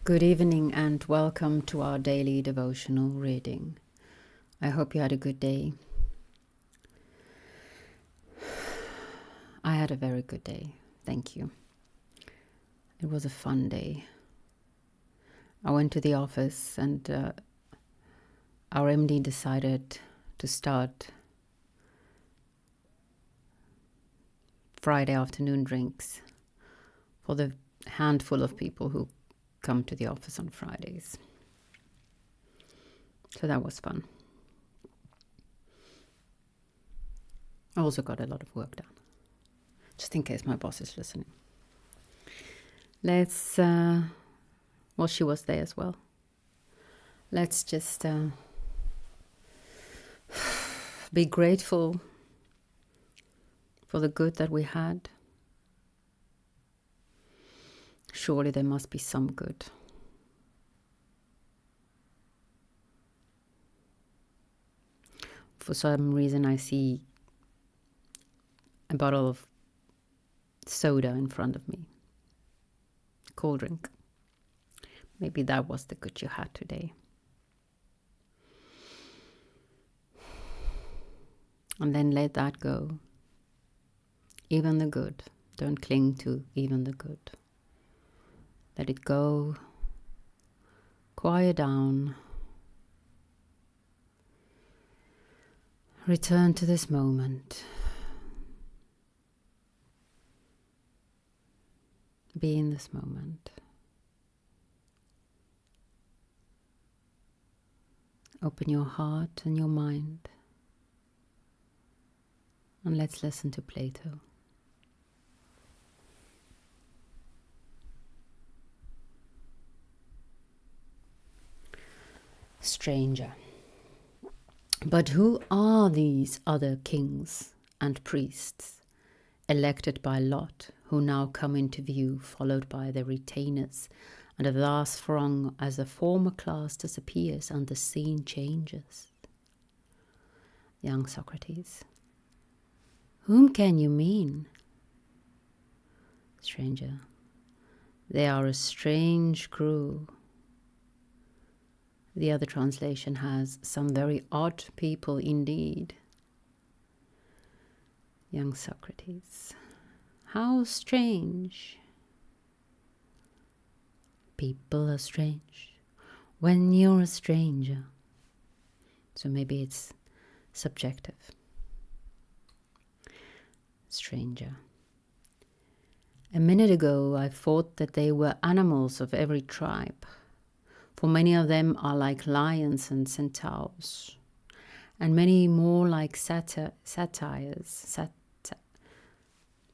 Good evening and welcome to our daily devotional reading. I hope you had a good day. I had a very good day. Thank you. It was a fun day. I went to the office and our MD decided to start Friday afternoon drinks for the handful of people who come to the office on Fridays. So that was fun. I also got a lot of work done, just in case my boss is listening. Well, she was there as well. Let's just be grateful for the good that we had. Surely there must be some good. For some reason, I see a bottle of soda in front of me. Cold drink. Maybe that was the good you had today. And then let that go. Even the good. Don't cling to even the good. Let it go. Quiet down. Return to this moment. Be in this moment. Open your heart and your mind. And let's listen to Plato. Stranger. But who are these other kings and priests, elected by lot, who now come into view, followed by their retainers, and a vast throng as the former class disappears and the scene changes? Young Socrates. Whom can you mean? Stranger. They are a strange crew. The other translation has some very odd people indeed. Young Socrates. How strange. People are strange when you're a stranger. So maybe it's subjective. Stranger. A minute ago I thought that they were animals of every tribe, for many of them are like lions and centaurs, and many more like satyrs,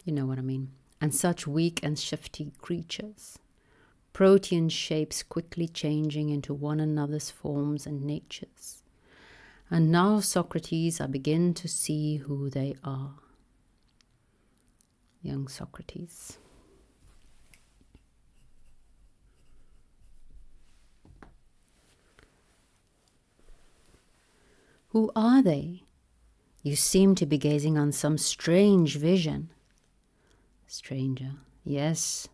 you know what I mean, and such weak and shifty creatures, protean shapes quickly changing into one another's forms and natures. And now, Socrates, I begin to see who they are. Young Socrates. Who are they? You seem to be gazing on some strange vision. Stranger. Yes,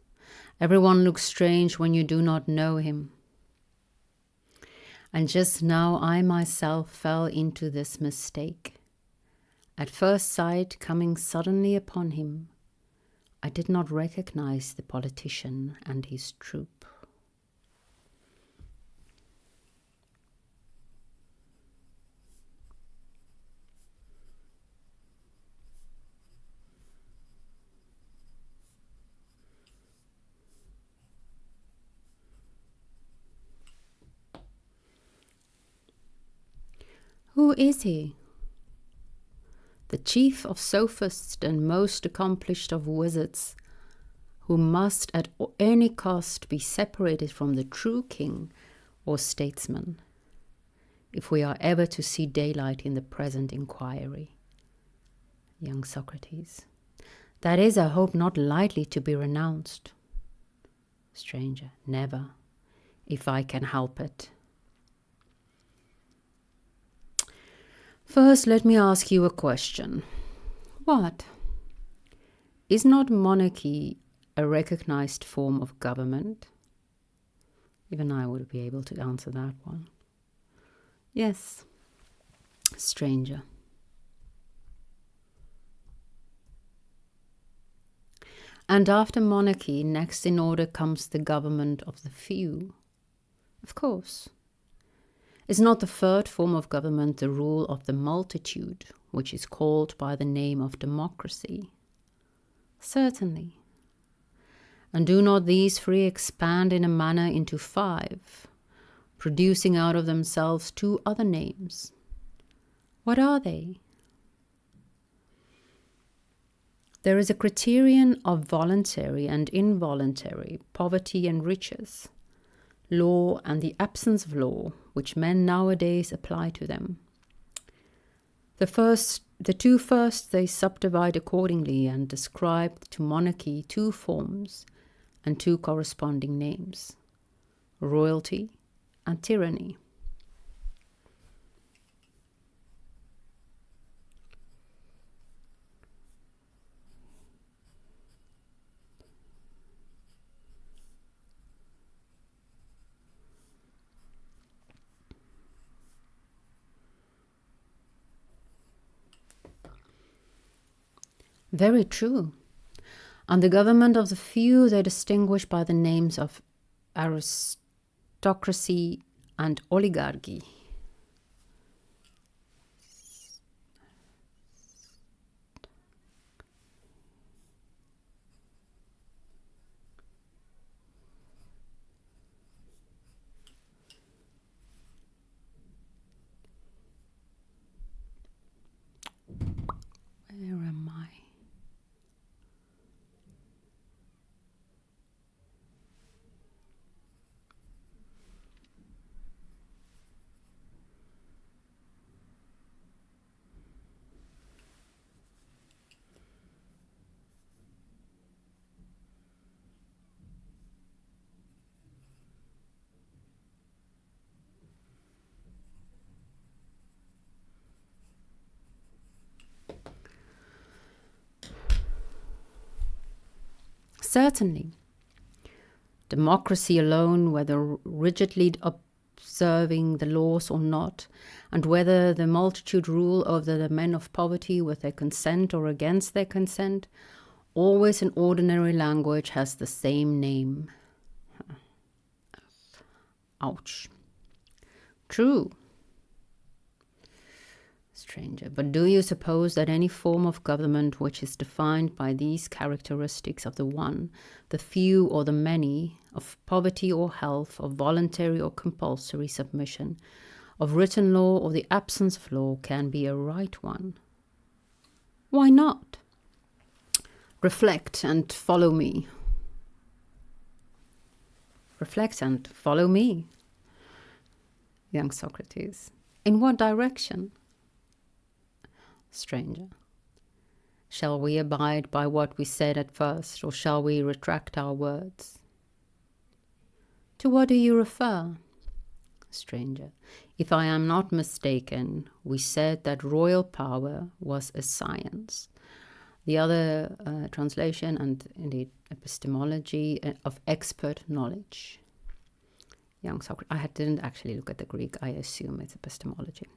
everyone looks strange when you do not know him. And just now I myself fell into this mistake. At first sight, coming suddenly upon him, I did not recognize the politician and his troop. Who is he? The chief of sophists and most accomplished of wizards, who must at any cost be separated from the true king or statesman, if we are ever to see daylight in the present inquiry. Young Socrates. That is a hope not lightly to be renounced. Stranger. Never, if I can help it. First, let me ask you a question. What? Is not monarchy a recognized form of government? Even I would be able to answer that one. Yes, stranger. And after monarchy, next in order comes the government of the few. Of course. Is not the third form of government the rule of the multitude, which is called by the name of democracy? Certainly. And do not these three expand in a manner into five, producing out of themselves two other names? What are they? There is a criterion of voluntary and involuntary, poverty and riches, law and the absence of law, which men nowadays apply to them. The two first they subdivide accordingly and describe to monarchy two forms and two corresponding names, royalty and tyranny. Very true. And the government of the few they distinguish by the names of aristocracy and oligarchy. Where am I? Certainly. Democracy alone, whether rigidly observing the laws or not, and whether the multitude rule over the men of poverty with their consent or against their consent, always in ordinary language has the same name. Ouch. True. Stranger. But do you suppose that any form of government which is defined by these characteristics of the one, the few or the many, of poverty or health, of voluntary or compulsory submission, of written law or the absence of law, can be a right one? Why not? Reflect and follow me. Reflect and follow me, young Socrates. In what direction? Stranger. Shall we abide by what we said at first, or shall we retract our words? To what do you refer? Stranger. If I am not mistaken, we said that royal power was a science. The other translation, and indeed epistemology, of expert knowledge. Young Socrates. I didn't actually look at the Greek. I assume it's epistemology.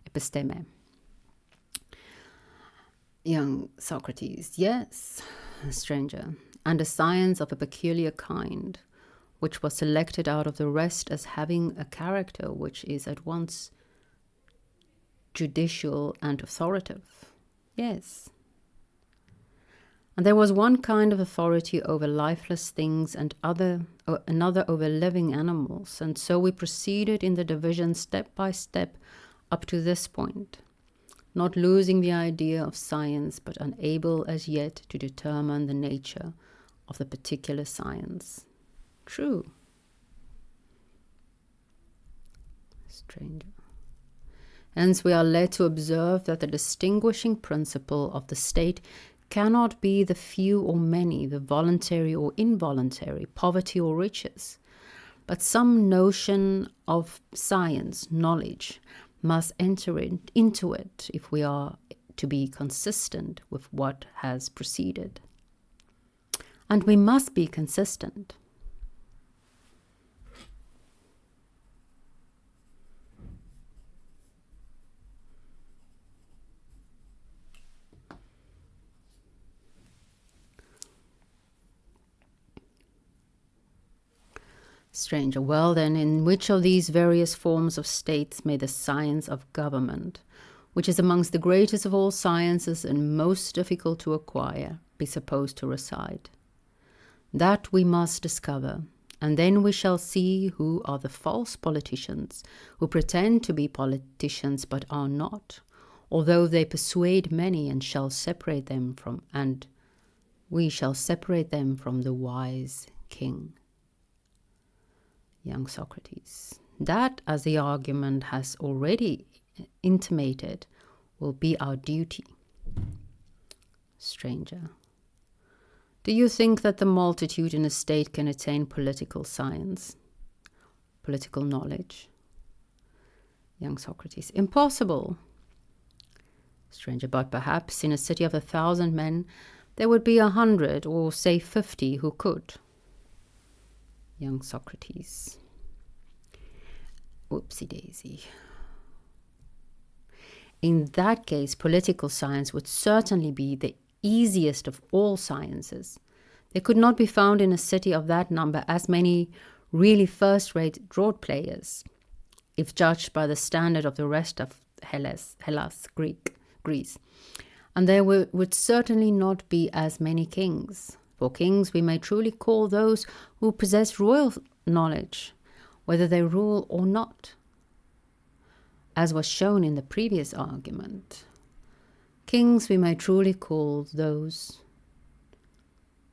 Episteme. Young Socrates. Yes, stranger. And a science of a peculiar kind, which was selected out of the rest as having a character which is at once judicial and authoritative. Yes. And there was one kind of authority over lifeless things and another over living animals, and so we proceeded in the division step by step up to this point, not losing the idea of science, but unable as yet to determine the nature of the particular science. True. Stranger. Hence we are led to observe that the distinguishing principle of the state cannot be the few or many, the voluntary or involuntary, poverty or riches, but some notion of science, knowledge, must enter into it if we are to be consistent with what has preceded. And we must be consistent. Stranger. Well then, in which of these various forms of states may the science of government, which is amongst the greatest of all sciences and most difficult to acquire, be supposed to reside? That we must discover, and then we shall see who are the false politicians, who pretend to be politicians but are not, although they persuade many, and we shall separate them from the wise king. Young Socrates. That, as the argument has already intimated, will be our duty. Stranger. Do you think that the multitude in a state can attain political science, political knowledge? Young Socrates. Impossible. Stranger. But perhaps in a city of 1,000 men, there would be 100 or say 50 who could. Young Socrates. Whoopsie daisy. In that case, political science would certainly be the easiest of all sciences. There could not be found in a city of that number as many really first-rate draught players, if judged by the standard of the rest of Hellas, Greece. And there would certainly not be as many kings. For kings we may truly call those who possess royal knowledge, whether they rule or not, as was shown in the previous argument. Kings we may truly call those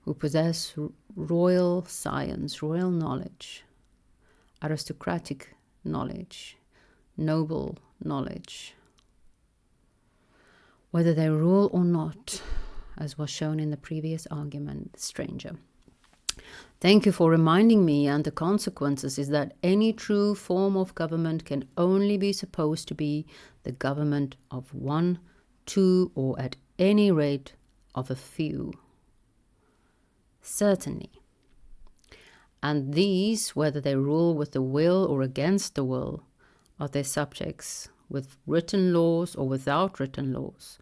who possess royal science, royal knowledge, aristocratic knowledge, noble knowledge, whether they rule or not, as was shown in the previous argument. Stranger. Thank you for reminding me, and the consequences is that any true form of government can only be supposed to be the government of one, two, or at any rate of a few. Certainly. And these, whether they rule with the will or against the will of their subjects, with written laws or without written laws,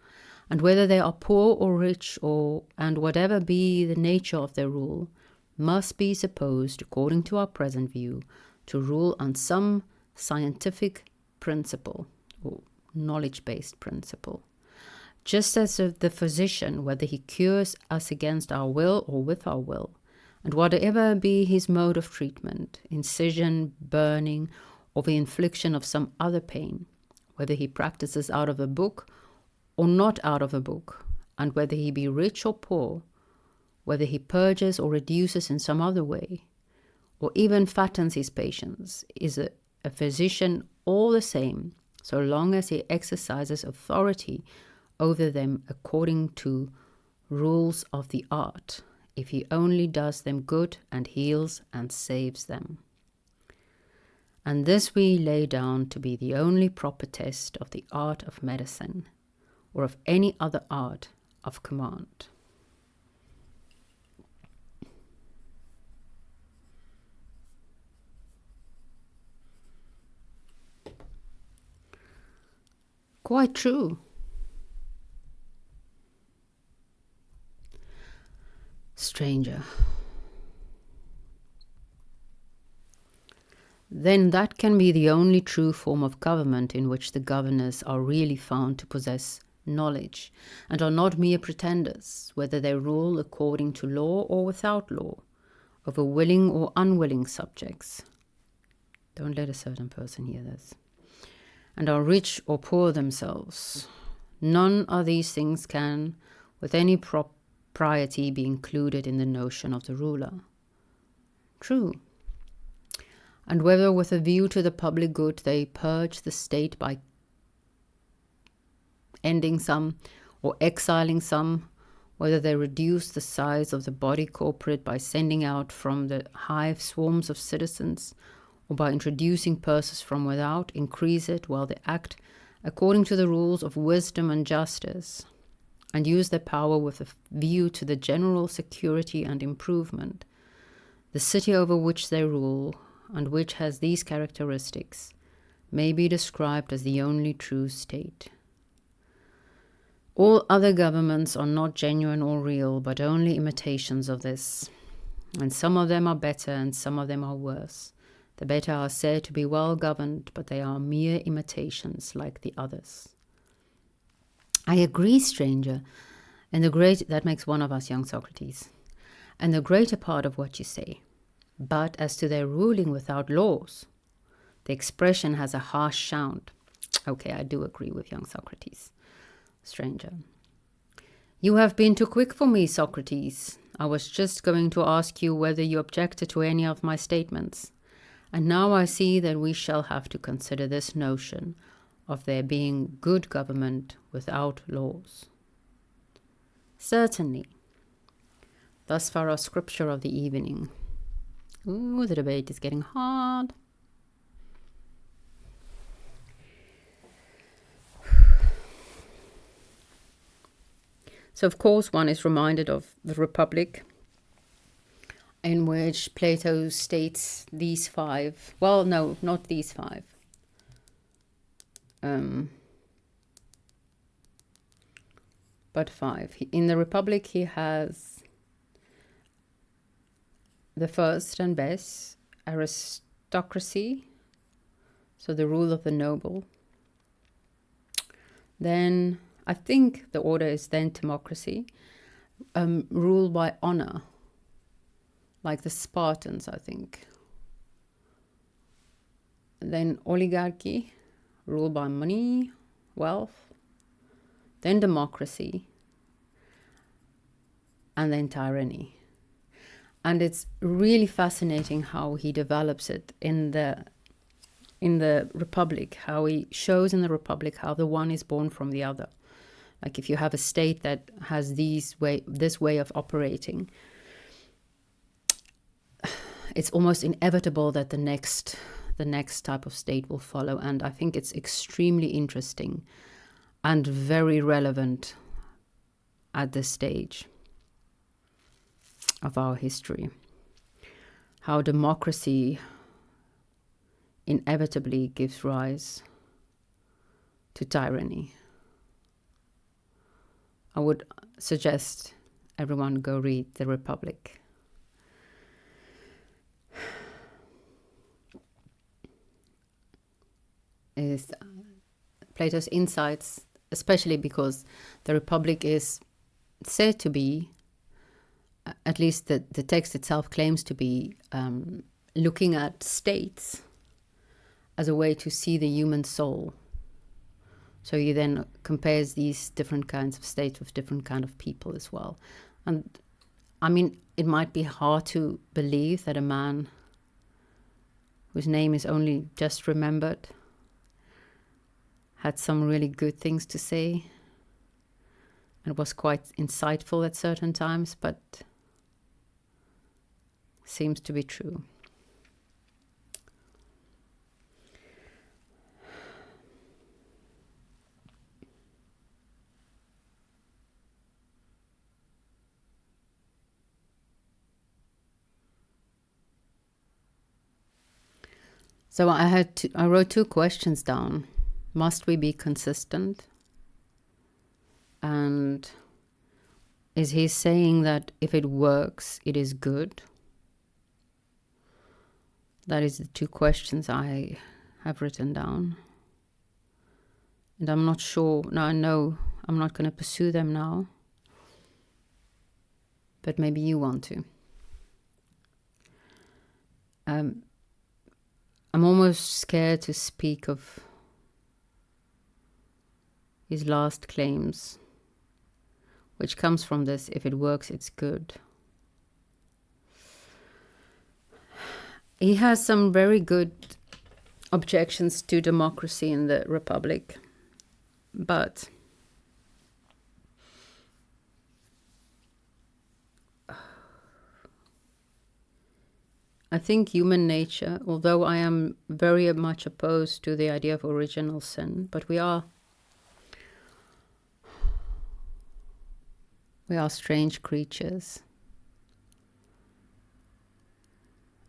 and whether they are poor or rich, and whatever be the nature of their rule, must be supposed, according to our present view, to rule on some scientific principle or knowledge-based principle. Just as the physician, whether he cures us against our will or with our will, and whatever be his mode of treatment, incision, burning, or the infliction of some other pain, whether he practices out of a book or not out of a book, and whether he be rich or poor, whether he purges or reduces in some other way, or even fattens his patients, is a physician all the same, so long as he exercises authority over them according to rules of the art, if he only does them good and heals and saves them. And this we lay down to be the only proper test of the art of medicine, or of any other art of command. Quite true. Stranger. Then that can be the only true form of government in which the governors are really found to possess knowledge, and are not mere pretenders, whether they rule according to law or without law, over willing or unwilling subjects. Don't let a certain person hear this. And are rich or poor themselves. None of these things can, with any propriety, be included in the notion of the ruler. True. And whether with a view to the public good they purge the state by ending some or exiling some, whether they reduce the size of the body corporate by sending out from the hive swarms of citizens, or by introducing persons from without, increase it while they act according to the rules of wisdom and justice, and use their power with a view to the general security and improvement. The city over which they rule, and which has these characteristics, may be described as the only true state. All other governments are not genuine or real, but only imitations of this. And some of them are better and some of them are worse. The better are said to be well governed, but they are mere imitations like the others. I agree, stranger, and that makes one of us, young Socrates, and the greater part of what you say. But as to their ruling without laws, the expression has a harsh sound. Okay, I do agree with young Socrates. Stranger. You have been too quick for me, Socrates. I was just going to ask you whether you objected to any of my statements. And now I see that we shall have to consider this notion of there being good government without laws. Certainly. Thus far our scripture of the evening. Ooh, the debate is getting hard. So, of course, one is reminded of the Republic, in which Plato states these five. Well, no, not these five. But five. In the Republic, he has the first and best, aristocracy, so the rule of the noble. Then, I think the order is then democracy, rule by honor, like the Spartans, I think. Then oligarchy, rule by money, wealth. Then democracy, and then tyranny. And it's really fascinating how he develops it in the Republic, how he shows in the Republic how the one is born from the other. Like if you have a state that has this way of operating, it's almost inevitable that the next type of state will follow. And I think it's extremely interesting and very relevant at this stage of our history. How democracy inevitably gives rise to tyranny. I would suggest everyone go read The Republic. Is Plato's insights, especially because the Republic is said to be, at least the text itself claims to be, looking at states as a way to see the human soul. So he then compares these different kinds of states with different kind of people as well. And I mean, it might be hard to believe that a man whose name is only just remembered had some really good things to say and was quite insightful at certain times, but seems to be true. So I wrote two questions down. Must we be consistent? And is he saying that if it works, it is good? That is the two questions I have written down. And I'm not sure. Now I know I'm not going to pursue them now. But maybe you want to. I'm almost scared to speak of his last claims, which comes from this: if it works, it's good. He has some very good objections to democracy in the Republic, but I think human nature, although I am very much opposed to the idea of original sin, but we are strange creatures.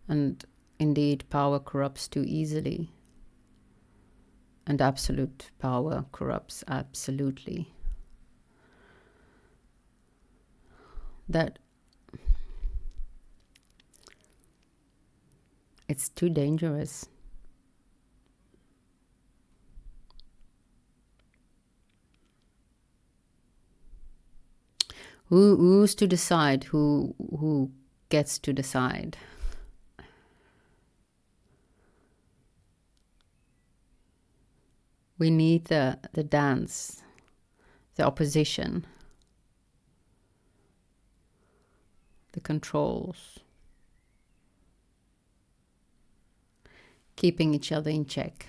And indeed, power corrupts too easily. And absolute power corrupts absolutely. That It's too dangerous. Who's to decide? Who gets to decide? We need the dance, the opposition, the controls, keeping each other in check.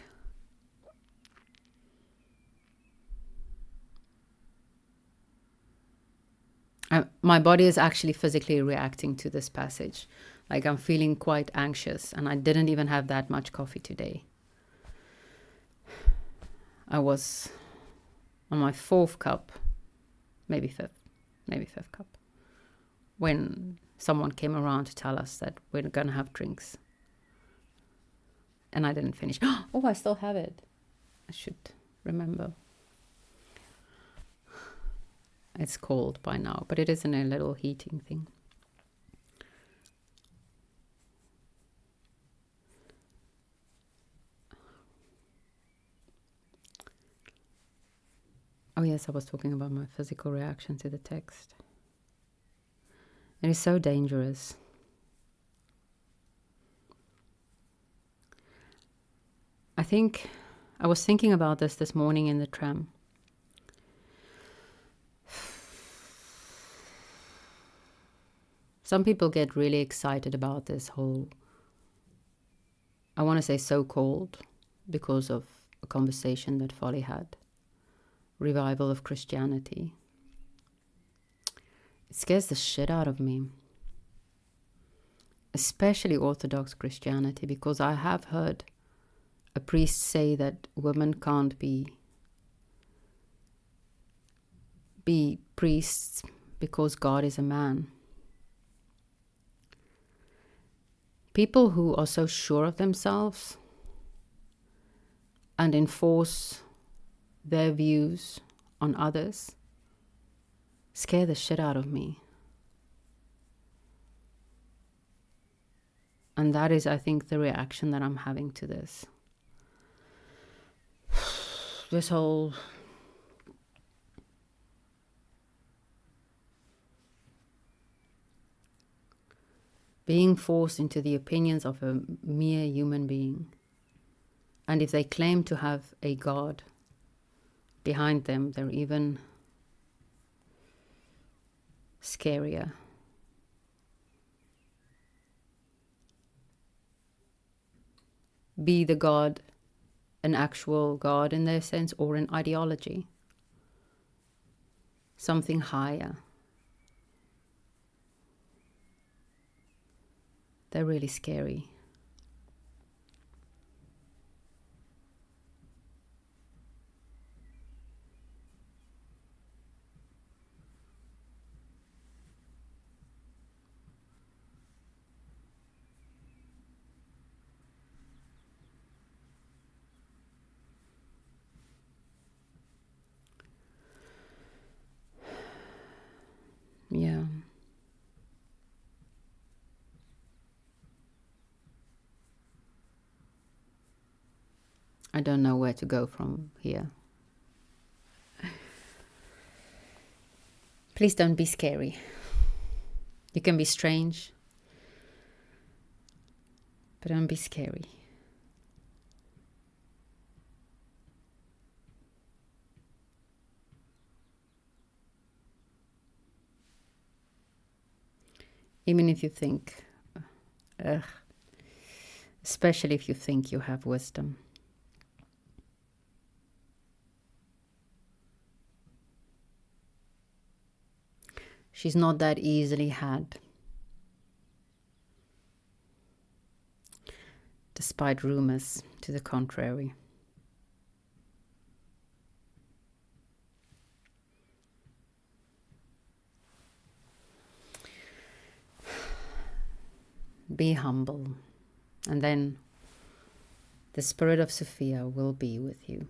My body is actually physically reacting to this passage. Like, I'm feeling quite anxious, and I didn't even have that much coffee today. I was on my fourth cup, maybe fifth cup, when someone came around to tell us that we're going to have drinks. And I didn't finish. Oh, I still have it. I should remember. It's cold by now, but it is in a little heating thing. Oh yes, I was talking about my physical reaction to the text. It is so dangerous. I think I was thinking about this morning in the tram. Some people get really excited about this whole, I want to say so-called, because of a conversation that Folly had, revival of Christianity. It scares the shit out of me, especially Orthodox Christianity, because I have heard a priest say that women can't be priests because God is a man. People who are so sure of themselves and enforce their views on others scare the shit out of me. And that is, I think, the reaction that I'm having to this. This whole being forced into the opinions of a mere human being. And if they claim to have a God behind them, they're even scarier. Be the God an actual God in their sense, or an ideology? Something higher. They're really scary. Yeah. I don't know where to go from here. Please don't be scary. You can be strange, but don't be scary. Even if you think, especially if you think you have wisdom. She's not that easily had, despite rumors to the contrary. Be humble, and then the spirit of Sophia will be with you.